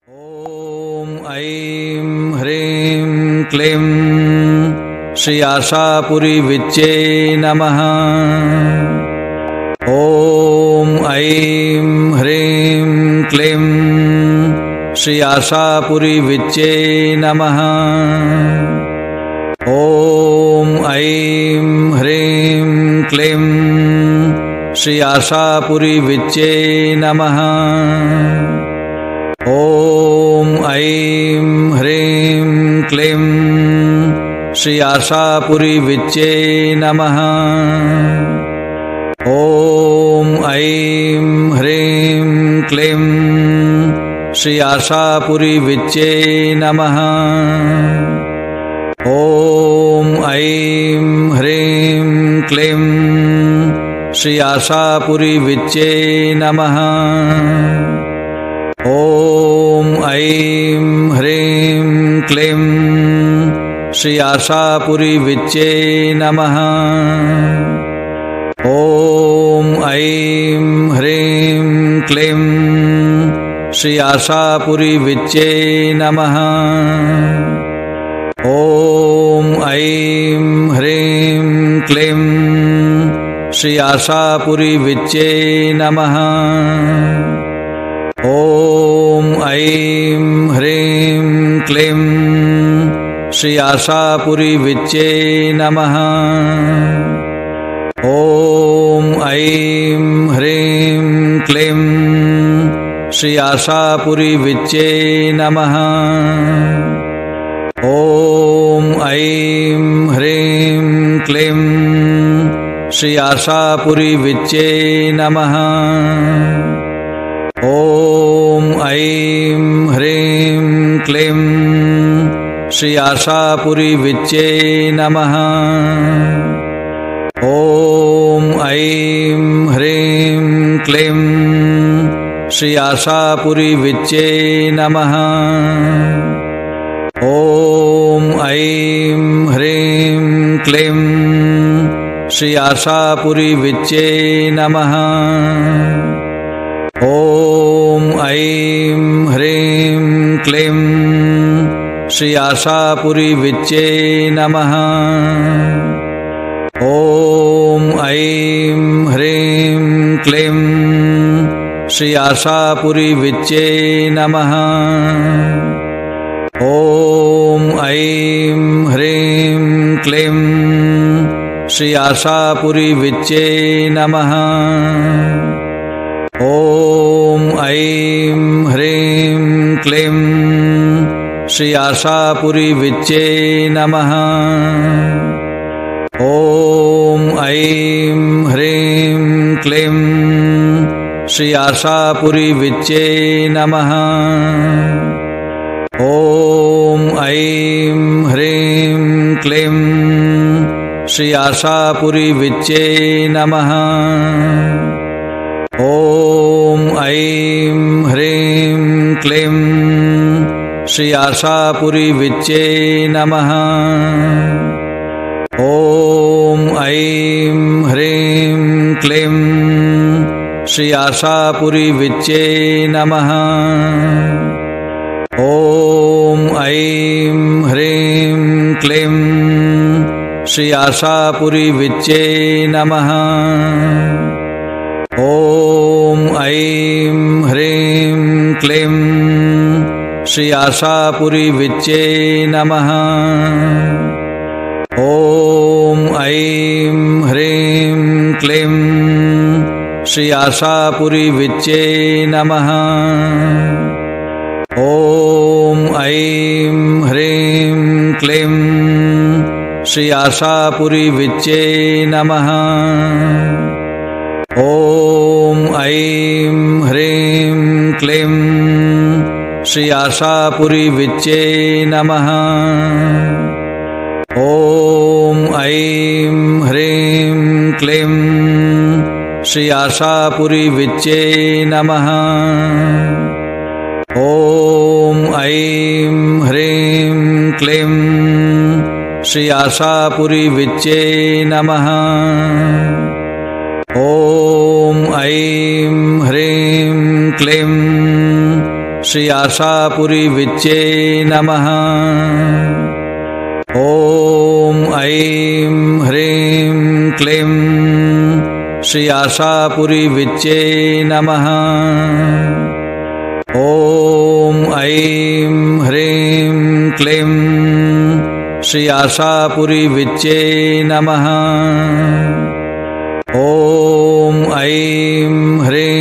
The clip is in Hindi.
ॐ ऐं ह्रीं क्लीं श्री आशापुरी विच्चे नमः। ॐ ऐं ह्रीं क्लीं श्री आशापुरी विच्चे नमः। ॐ ऐं ह्रीं क्लीं श्री आशापुरी विच्चे नमः। ॐ ऐं ह्रीं क्लीं श्री आशापुरी विच्चे नमः। ॐ ऐं ह्रीं क्लीं श्री आशापुरी विच्चे नमः। ॐ ऐं ह्रीं क्लीं श्री आशापुरी विच्चे नमः। ॐ ऐं ह्रीं क्लीं श्री आशापुरी विच्चे नमः। ॐ ऐं ह्रीं क्लीं श्री आशापुरी विच्चे नमः। ॐ ऐं ह्रीं क्लीं श्री आशापुरी विच्चे नमः। ॐ ऐं ह्रीं क्लीं श्री आशापुरी विच्चे नमः। ॐ ऐं ह्रीं क्लीं श्री आशापुरी विच्चे नमः। ॐ ऐं ह्रीं क्लीं श्री आशापुरी विच्चे नमः। ॐ ऐं ह्रीं क्लीं श्री आशापुरी विच्चे नमः। ॐ ऐं ह्रीं क्लीं श्री आशापुरी विच्चे नमः। ॐ ऐं ह्रीं क्लीं श्री आशापुरी विच्चे नमः। ॐ ऐं ह्रीं क्लीं श्री आशापुरी विच्चे नमः। ॐ ऐं ह्रीं क्लीं श्री आशापुरी विच्चे नमः। ॐ ऐं ह्रीं क्लीं श्री आशापुरी विच्चे नमः। ॐ ऐं ह्रीं क्लीं श्री आशापुरी विच्चे नमः। ॐ ऐं ह्रीं क्लीं श्री आशापुरी विच्चे नमः। ॐ ऐं ह्रीं क्लीं श्री आशापुरी विच्चे नमः। ॐ ऐं ह्रीं क्लीं श्री आशापुरी विच्चे नमः। ॐ ऐं ह्रीं क्लीं श्री आशापुरी विच्चे नमः। ॐ ऐं ह्रीं क्लीं श्री आशापुरी विच्चे नमः। ॐ ऐं ह्रीं क्लीं श्री आशापुरी विच्चे नमः। ॐ ऐं ह्रीं क्लीं श्री आशापुरी विच्चे नमः। ॐ ऐं ह्रीं क्लीं श्री आशापुरी विच्चे नमः। ॐ ऐं ह्रीं क्लीं श्री आशापुरी विच्चे नमः। ॐ ऐं ह्रीं क्लीं श्री आशापुरी विच्चे नमः। ॐ ऐं ह्रीं क्लीं श्री आशापुरी विच्चे नमः। ॐ ऐं ह्रीं क्लीं श्री आशापुरी विच्चे नमः। ॐ ऐं ह्रीं क्लीं श्री आशापुरी विच्चे नमः। ॐ ऐं ह्रीं क्लीं श्री आशापुरी विच्चे नमः। ॐ ऐं ह्रीं